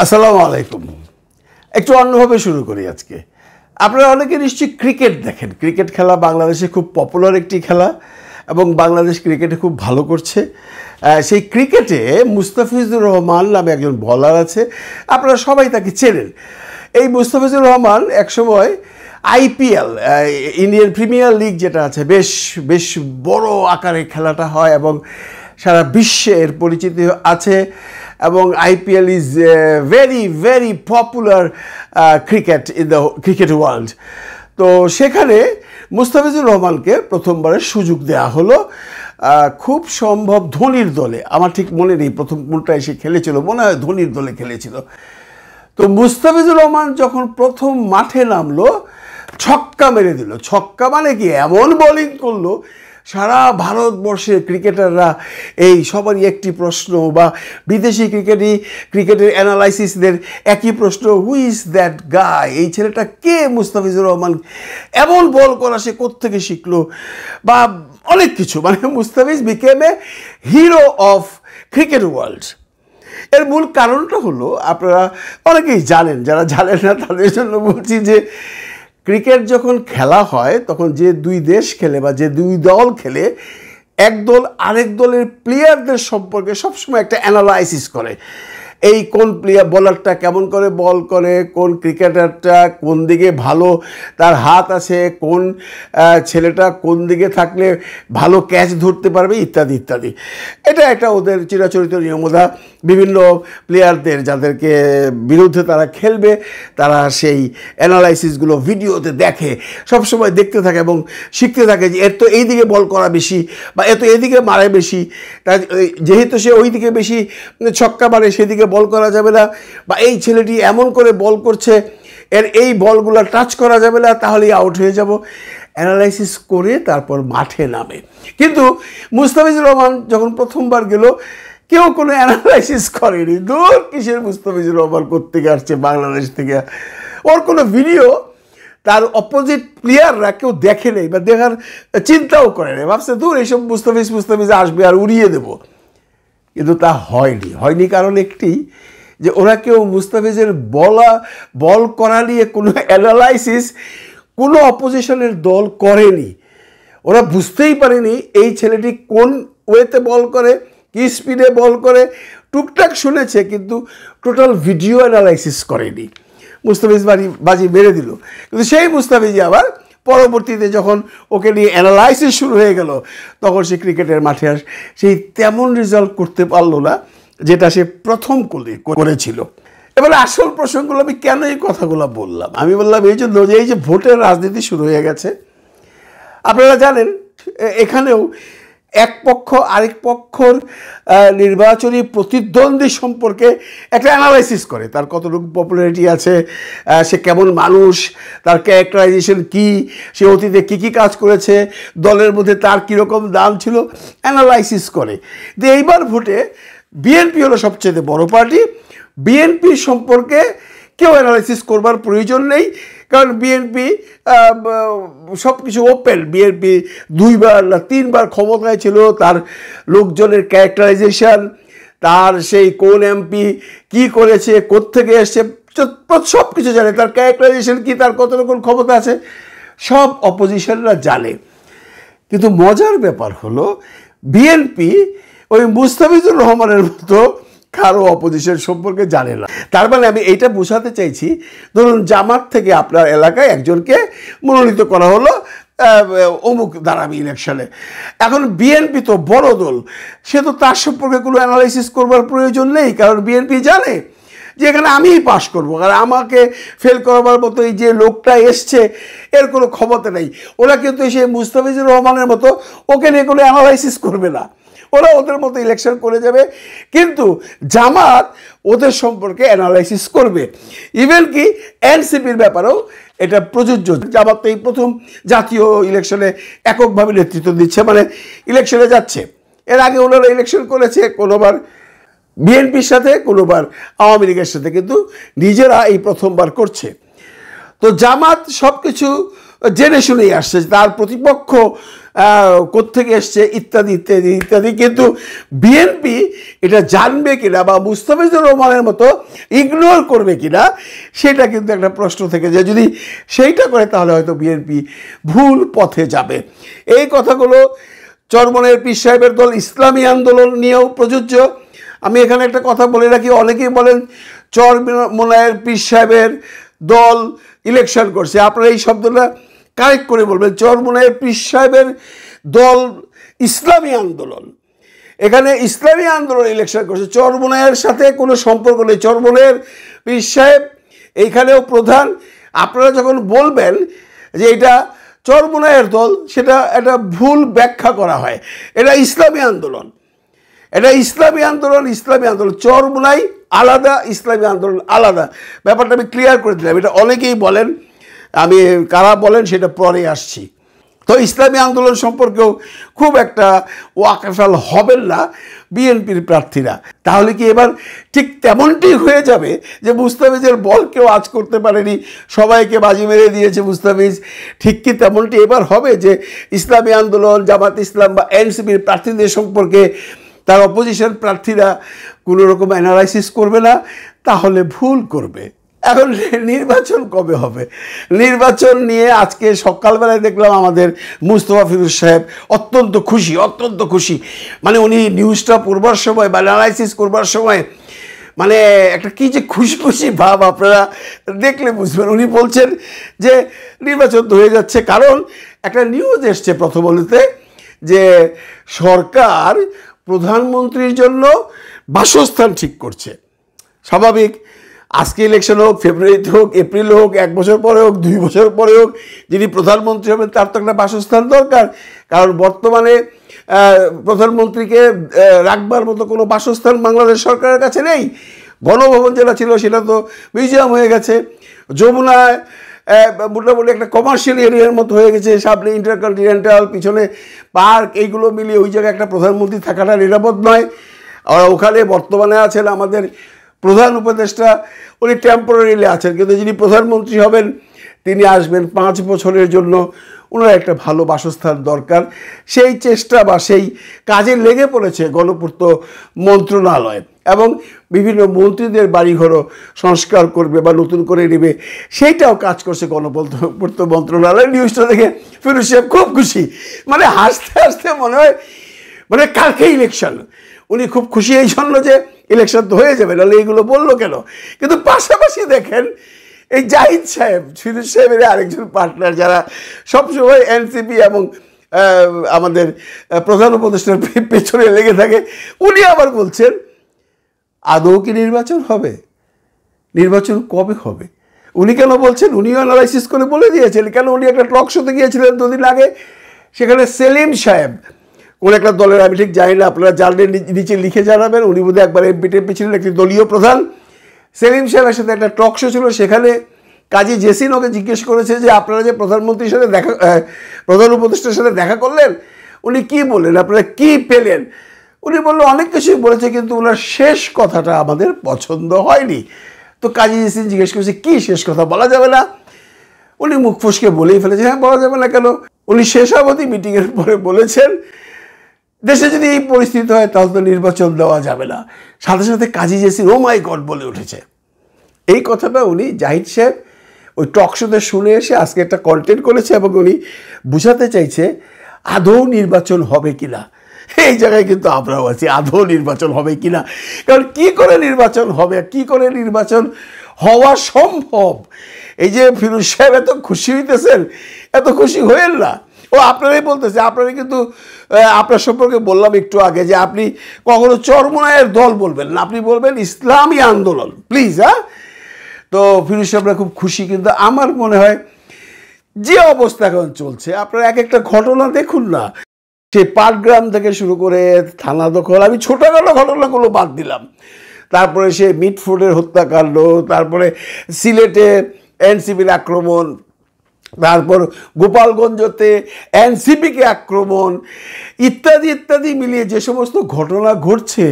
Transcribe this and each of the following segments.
আসসালামু আলাইকুম। একটু অন্যভাবে শুরু করি আজকে। আপনারা অনেকে নিশ্চয়ই ক্রিকেট দেখেন। ক্রিকেট খেলা বাংলাদেশে খুব পপুলার একটি খেলা এবং বাংলাদেশ ক্রিকেটে খুব ভালো করছে। সেই ক্রিকেটে মুস্তাফিজুর রহমান নামে একজন বলার আছে, আপনারা সবাই তাকে চেনেন। এই মুস্তাফিজুর রহমান একসময় আইপিএল, ইন্ডিয়ান প্রিমিয়ার লিগ যেটা আছে, বেশ বড় আকারে খেলাটা হয় এবং সারা বিশ্বে এর পরিচিতি আছে এবং IPL is very very popular cricket in the cricket world. তো সেখানে মুস্তাফিজুর রহমানকে প্রথমবারের সুযোগ দেওয়া হলো, খুব সম্ভব ধোনির দলে, আমার ঠিক মনে নেই প্রথম কোনটা এসে খেলেছিল, মনে হয় ধোনির দলে খেলেছিল। তো মুস্তাফিজুর রহমান যখন প্রথম মাঠে নামলো, ছক্কা মেরে দিল। ছক্কা মানে কি, এমন বোলিং করলো, সারা ভারতবর্ষের ক্রিকেটাররা এই সবারই একটি প্রশ্ন, বা বিদেশি ক্রিকেটের অ্যানালাইসিসদের একই প্রশ্ন, হু ইজ দ্যাট গাই, এই ছেলেটা কে, মুস্তাফিজুর রহমান এমন বল করা সে কোত্থেকে শিখলো, বা অনেক কিছু। মানে Mustafiz became A hero of cricket world. এর মূল কারণটা হলো, আপনারা অনেকেই জানেন, যারা জানেন না তাদের জন্য বলছি যে ক্রিকেট যখন খেলা হয় তখন যে দুই দেশ খেলে বা যে দুই দল খেলে, এক দল আরেক দলের প্লেয়ারদের সম্পর্কে সবসময় একটা অ্যানালাইসিস করে। এই কোন প্লেয়ার, বলারটা কেমন করে বল করে, কোন ক্রিকেটারটা কোন দিকে ভালো তার হাত আছে, কোন ছেলেটা কোন দিকে থাকলে ভালো ক্যাচ ধরতে পারবে, ইত্যাদি ইত্যাদি। এটা একটা ওদের চিরাচরিত নিয়মতা। বিভিন্ন প্লেয়ারদের যাদেরকে বিরুদ্ধে তারা খেলবে, তারা সেই অ্যানালাইসিসগুলো ভিডিওতে দেখে, সবসময় দেখতে থাকে এবং শিখতে থাকে যে এর তো এই দিকে বল করা বেশি, বা এত এদিকে মারে বেশি, তাই যেহেতু সে ওই দিকে বেশি ছক্কা মারে সেদিকে বল করা যাবে না, বা এই ছেলেটি এমন করে বল করছে, এর এই বলগুলো টাচ করা যাবে না, তাহলেই আউট হয়ে যাব। অ্যানালাইসিস করে তারপর মাঠে নামে। কিন্তু মুস্তাফিজুর রহমান যখন প্রথমবার গেল, কেউ কোনো অ্যানালাইসিস করেনি। দূর, কিসের মুস্তাফিজুর রহমান কোত্থেকে আসছে বাংলাদেশ থেকে, ওর কোনো ভিডিও তার অপোজিট প্লেয়াররা কেউ দেখে নেই বা দেখার চিন্তাও করে নেই। ভাবছে দূর, এইসব মুস্তাফিজ আসবে আর উড়িয়ে দেব। কিন্তু তা হয়নি কারণ একটি, যে ওরা কেউ মুস্তাফিজের বল করা নিয়ে কোনো অ্যানালাইসিস কোনো অপোজিশনের দল করেনি। ওরা বুঝতেই পারেনি এই ছেলেটি কোন ওয়েতে বল করে, কি স্পিডে বল করে। টুকটাক শুনেছে কিন্তু টোটাল ভিডিও অ্যানালাইসিস করেনি। মুস্তাফিজ বাজি মেরে দিল। কিন্তু সেই মুস্তাফিজই আবার পরবর্তীতে যখন ওকে নিয়ে অ্যানালাইসিস শুরু হয়ে গেল, তখন সে ক্রিকেটের মাঠে সেই তেমন রেজাল্ট করতে পারলো না যেটা সে প্রথম করেছিল। এবারে আসল প্রসঙ্গগুলো, আমি কেন এই কথাগুলো বললাম, আমি বললাম এই জন্য যে এই যে ভোটের রাজনীতি শুরু হয়ে গেছে। আপনারা জানেন এখানেও এক পক্ষ আরেক পক্ষর নির্বাচনী প্রতিদ্বন্দ্বী সম্পর্কে একটা অ্যানালাইসিস করে, তার কতটুকু পপুলারিটি আছে, সে কেমন মানুষ, তার ক্যারেক্টারাইজেশন কি, সে অতীতে কী কাজ করেছে, দলের মধ্যে তার কীরকম দাম ছিল, অ্যানালাইসিস করে। যে এইবার ভোটে বিএনপি হলো সবচেয়ে বড় পার্টি। বিএনপি সম্পর্কে কেউ অ্যানালাইসিস করবার প্রয়োজন নেই, কারণ বিএনপি সব কিছু ওপেন। বিএনপি 2বার না 3বার ক্ষমতায় ছিল, তার লোকজনের ক্যারেক্টারাইজেশন, তার সেই কোন এমপি কি করেছে, কোত্থেকে এসছে, সব কিছু জানে। তার ক্যারেক্টারাইজেশন কি, তার কত রকম ক্ষমতা আছে, সব অপোজিশনরা জানে। কিন্তু মজার ব্যাপার হলো, বিএনপি ওই মুস্তাফিজুর রহমানের মতো কারো অপোজিশন সম্পর্কে জানে না। তার মানে আমি এইটা বোঝাতে চাইছি, ধরুন জামাত থেকে আপনার এলাকায় একজনকে মনোনীত করা হলো, অমুক দাঁড়াবে ইলেকশনে। এখন বিএনপি তো বড় দল, সে তো তার সম্পর্কে কোনো অ্যানালাইসিস করবার প্রয়োজন নেই, কারণ বিএনপি জানে যে এখানে আমিই পাশ করবো, কারণ আমাকে ফেল করবার মতো এই যে লোকটা এসছে এর কোনো ক্ষমতা নেই। ওরা কিন্তু সেই মুস্তাফিজুর রহমানের মতো ওকে নিয়ে কোনো অ্যানালাইসিস করবে না, ওরা ওদের মতো ইলেকশন করে যাবে। কিন্তু জামাত ওদের সম্পর্কে অ্যানালাইসিস করবে। ইভেন কি এনসিপির ব্যাপারেও এটা প্রযোজ্য। জামাত এই প্রথম জাতীয় ইলেকশনে এককভাবে নেতৃত্ব দিচ্ছে, মানে ইলেকশনে যাচ্ছে। এর আগে ওনারা ইলেকশন করেছে, কোনোবার বিএনপির সাথে, কোনোবার আওয়ামী লীগের সাথে, কিন্তু নিজেরা এই প্রথমবার করছে। তো জামাত সব কিছু জেনে শুনেই আসছে, তার প্রতিপক্ষ কোত্থেকে এসছে ইত্যাদি ইত্যাদি ইত্যাদি। কিন্তু বিএনপি এটা জানবে কিনা বা মুস্তাফিজুর রহমানের মতো ইগনোর করবে কিনা সেটা কিন্তু একটা প্রশ্ন থেকে যায়। যদি সেইটা করে তাহলে হয়তো বিএনপি ভুল পথে যাবে। এই কথাগুলো চরমনাইয়ের পীর সাহেবের দল ইসলামী আন্দোলন নিয়েও প্রযোজ্য। আমি এখানে একটা কথা বলে রাখি, অনেকেই বলেন চরমনাইয়ের পীর সাহেবের দল ইলেকশন করছে। আপনারা এই শব্দটা কারেক্ট করে বলবেন, চরমনাইয়ের পীর সাহেবের দল ইসলামী আন্দোলন, এখানে ইসলামী আন্দোলন ইলেকশন করছে, চরমনাইয়ের সাথে কোনো সম্পর্ক নেই। চরমনাইয়ের পীর সাহেব এইখানেও প্রধান। আপনারা যখন বলবেন যে এটা চরমনাইয়ের দল, সেটা একটা ভুল ব্যাখ্যা করা হয়। এটা ইসলামী আন্দোলন, এটা ইসলামী আন্দোলন, ইসলামী আন্দোলন। চরমনাই আলাদা, ইসলামী আন্দোলন আলাদা। ব্যাপারটা আমি ক্লিয়ার করে দিলাম। এটা অনেকেই বলেন, আমি কারা বলেন সেটা পরে আসছি। তো ইসলামী আন্দোলন সম্পর্কেও খুব একটা ওয়াকিফাল হবেন না বিএনপির প্রার্থীরা। তাহলে কি এবার ঠিক তেমনটি হয়ে যাবে যে মুস্তাফিজের বল কেউ আজ করতে পারেনি, সবাইকে বাজি মেরে দিয়েছে মুস্তাফিজ? ঠিক কি তেমনটি এবার হবে যে ইসলামী আন্দোলন, জামাত ইসলাম বা এনসিপির প্রার্থীদের সম্পর্কে তার অপোজিশন প্রার্থীরা কোনো রকম অ্যানালাইসিস করবে না? তাহলে ভুল করবে। এখন নির্বাচন কবে হবে? নির্বাচন নিয়ে আজকে সকালবেলায় দেখলাম আমাদের মুস্তফা ফিরোজ সাহেব অত্যন্ত খুশি। মানে উনি নিউজটা পড়বার সময় বা অ্যানালাইসিস করবার সময় মানে একটা কী যে খুশি ভাব আপনারা দেখলে বুঝবেন। উনি বলছেন যে নির্বাচন তো হয়ে যাচ্ছে, কারণ একটা নিউজ এসছে প্রথম আলোতে যে সরকার প্রধানমন্ত্রীর জন্য বাসস্থান ঠিক করছে। স্বাভাবিক, আজকে ইলেকশন হোক, ফেব্রুয়ারিতে হোক, এপ্রিল হোক, 1 বছর পরে হোক, 2 বছর পরে হোক, যিনি প্রধানমন্ত্রী হবেন তার তো একটা বাসস্থান দরকার। কারণ বর্তমানে প্রধানমন্ত্রীকে রাখবার মতো কোনো বাসস্থান বাংলাদেশ সরকারের কাছে নেই। গণভবন যেটা ছিল সেটা তো মিউজিয়াম হয়ে গেছে। যমুনায় মোটামুটি একটা কমার্শিয়াল এরিয়ার মতো হয়ে গেছে, সামনে ইন্টারকন্টিনেন্টাল, পিছনে পার্ক, এইগুলো মিলিয়ে ওই জায়গায় একটা প্রধানমন্ত্রী থাকাটা নিরাপদ নয়। আর ওখানে বর্তমানে আছেন আমাদের প্রধান উপদেষ্টা, উনি টেম্পোরারিলি আছেন, কিন্তু যিনি প্রধানমন্ত্রী হবেন তিনি আসবেন 5 বছরের জন্য। ওনার একটা ভালো বাসস্থান দরকার। সেই চেষ্টা বা সেই কাজে লেগে পড়েছে গণপূর্ত মন্ত্রণালয়, এবং বিভিন্ন মন্ত্রীদের বাড়িঘরও সংস্কার করবে বা নতুন করে নেবে, সেইটাও কাজ করছে গণপূর্ত মন্ত্রণালয়। নিউজটা দেখে ফিরোজ সাহেব খুব খুশি, মানে হাসতে হাসতে মনে হয় মানে কালকে ইলেকশন। উনি খুব খুশি এই জন্য যে ইলেকশন তো হয়ে যাবে, নাহলে এইগুলো বললো কেন? কিন্তু পাশাপাশি দেখেন এই জাহিদ সাহেব, ফিরোজ সাহেবের আরেকজন পার্টনার, যারা সবসময় এনসিপি এবং আমাদের প্রধান উপদেষ্টার পেছনে লেগে থাকে, উনি আবার বলছেন আদৌ কি নির্বাচন হবে? নির্বাচন কবে হবে? উনি কেন বলছেন? উনিও অ্যানালাইসিস করে বলে দিয়েছেন। কেন? উনি একটা টক শোতে গিয়েছিলেন 2 দিন আগে, সেখানে সেলিম সাহেব কোন একটা দলের, আমি ঠিক জানি না, আপনারা জানলে নিচে লিখে জানাবেন। উনি বোধহয় একবার এমপি টেমপি ছিলেন, একটি দলীয় প্রধান। সেলিম সাহেবের সাথে একটা টক শো ছিল, সেখানে কাজী জেসিন ওকে জিজ্ঞেস করেছে যে আপনারা যে প্রধানমন্ত্রীর সাথে প্রধান উপদেষ্টার সাথে দেখা করলেন, উনি কি বললেন, আপনারা কি পেলেন? উনি বললো অনেক কিছুই বলেছে, কিন্তু ওনার শেষ কথাটা আমাদের পছন্দ হয়নি। তো কাজী জেসিন জিজ্ঞেস করেছে কি শেষ কথা, বলা যাবে না? উনি মুখ ফসকে বলেই ফেলেছে হ্যাঁ বলা যাবে না কেন। উনি শেষাবধি মিটিংয়ের পরে বলেছেন দেশে যদি এই পরিস্থিতি হয় তাহলে তো নির্বাচন দেওয়া যাবে না। সাথে সাথে কাজী জেসিন ও মাই গড বলে উঠেছে। এই কথাটা উনি জাহিদ সাহেব ওই টক শোতে শুনে এসে আজকে একটা কন্টেন্ট করেছে, এবং উনি বুঝাতে চাইছে আদৌ নির্বাচন হবে কিনা। এই জায়গায় কিন্তু আমরাও আছি, আদৌ নির্বাচন হবে কিনা। কারণ কি করে নির্বাচন হবে, কি করে নির্বাচন হওয়া সম্ভব? এই যে ফিরোজ সাহেব এত খুশি হইতেছেন, এত খুশি হয়েন না। ও আপনারাই বলতেছে, আপনারাই কিন্তু আপনার সম্পর্কে বললাম একটু আগে যে আপনি কখনো চরমনাইয়ের দল বলবেন না, আপনি বলবেন ইসলামী আন্দোলন, প্লিজ। হ্যাঁ, তো ফিরোজ সাহেবরা খুব খুশি। কিন্তু আমার মনে হয় যে অবস্থা এখন চলছে, আপনারা এক একটা ঘটনা দেখুন না, সেই পাটগ্রাম থেকে শুরু করে থানা দখল, আমি ছোটোখাটো ঘটনাগুলো বাদ দিলাম, তারপরে সে মিটফোর্ডের হত্যাকাণ্ড, তারপরে সিলেটে এনসিপির আক্রমণ, তারপর গোপালগঞ্জতে এনসিপিকে আক্রমণ, ইত্যাদি ইত্যাদি মিলিয়ে যে সমস্ত ঘটনা ঘটছে।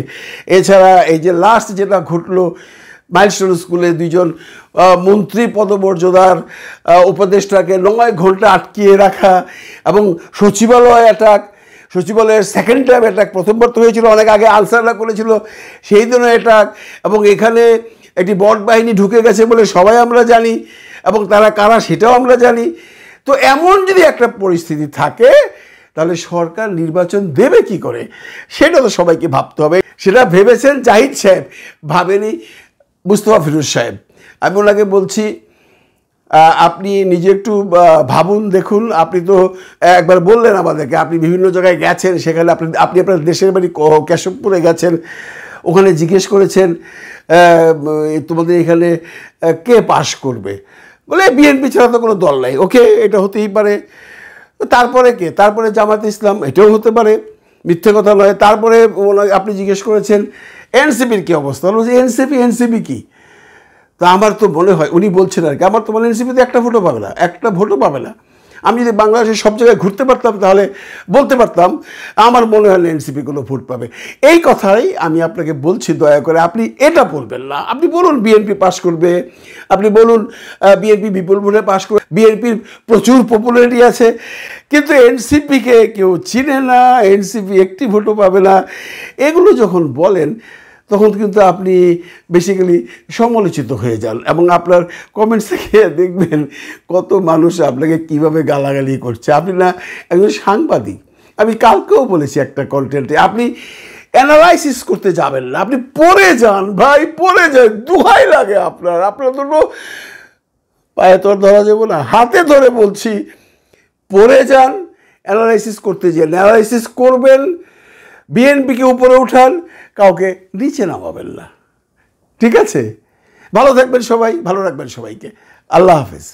এছাড়া এই যে লাস্ট যেটা ঘটলো মাইলস্টোন স্কুলে 2 জন মন্ত্রী পদমর্যাদার উপদেষ্টাকে 9 ঘন্টা আটকিয়ে রাখা, এবং সচিবালয় অ্যাটাক, সচিবালয়ের সেকেন্ড টাইম অ্যাটাক, প্রথমবার তো হয়েছিল অনেক আগে, আনসাররা করেছিল সেই দিনও অ্যাটাক, এবং এখানে একটি বট বাহিনী ঢুকে গেছে বলে সবাই আমরা জানি, এবং তারা কারা সেটাও আমরা জানি। তো এমন যদি একটা পরিস্থিতি থাকে তাহলে সরকার নির্বাচন দেবে কি করে, সেটা তো সবাইকে ভাবতে হবে। সেটা ভেবেছেন জাহিদ সাহেব, ভাবেনি মুস্তফা ফিরোজ সাহেব। আমি ওনাকে বলছি আপনি নিজে একটু ভাবুন, দেখুন। আপনি তো একবার বললেন আমাদেরকে আপনি বিভিন্ন জায়গায় গেছেন, সেখানে আপনি আপনার দেশের বাড়ি কেশবপুরে গেছেন, ওখানে জিজ্ঞেস করেছেন তোমাদের এখানে কে পাশ করবে, বলে বিএনপি ছাড়া তো কোনো দল নাই। ওকে, এটা হতেই পারে। তারপরে কে? তারপরে জামাতে ইসলাম, এটাও হতে পারে, মিথ্যে কথা নয়। তারপরে আপনি জিজ্ঞেস করেছেন এনসিপির কী অবস্থা, বলছি এনসিপি কি? তা আমার তো মনে হয়, উনি বলছেন আর কি, আমার তো মনে হয় এনসিপিতে একটা ভোটও পাবে না, একটা ভোটও পাবে না। আমি যদি বাংলাদেশের সব জায়গায় ঘুরতে পারতাম তাহলে বলতে পারতাম আমার মনে হয় না এনসিপি কোনো ভোট পাবে। এই কথাই আমি আপনাকে বলছি, দয়া করে আপনি এটা বলবেন না। আপনি বলুন বিএনপি পাশ করবে, আপনি বলুন বিএনপি বিপুল ভোটে পাশ করবে, বিএনপির প্রচুর পপুলারিটি আছে, কিন্তু এনসিপিকে কেউ চিনে না, এনসিপি একটি ভোটও পাবে না, এগুলো যখন বলেন তখন কিন্তু আপনি বেসিক্যালি সমালোচিত হয়ে যান, এবং আপনার কমেন্টস থেকে দেখবেন কত মানুষ আপনাকে কিভাবে গালাগালি করছে। আপনি না একজন সাংবাদিক। আমি কালকেও বলেছি একটা কন্টেন্টে, আপনি অ্যানালাইসিস করতে যাবেন না, আপনি পড়ে যান ভাই, পড়ে যান, দোহাই লাগে আপনার দুটো পায়ে তো ধরা যাবে না, হাতে ধরে বলছি, পড়ে যান, অ্যানালাইসিস করতে যান, অ্যানালাইসিস করবেন, বিএনপিকে উপরে উঠান, কাউকে নিচে নামাবেন না। ঠিক আছে? ভালো থাকবেন সবাই, ভালো রাখবেন সবাইকে। আল্লাহ হাফেজ।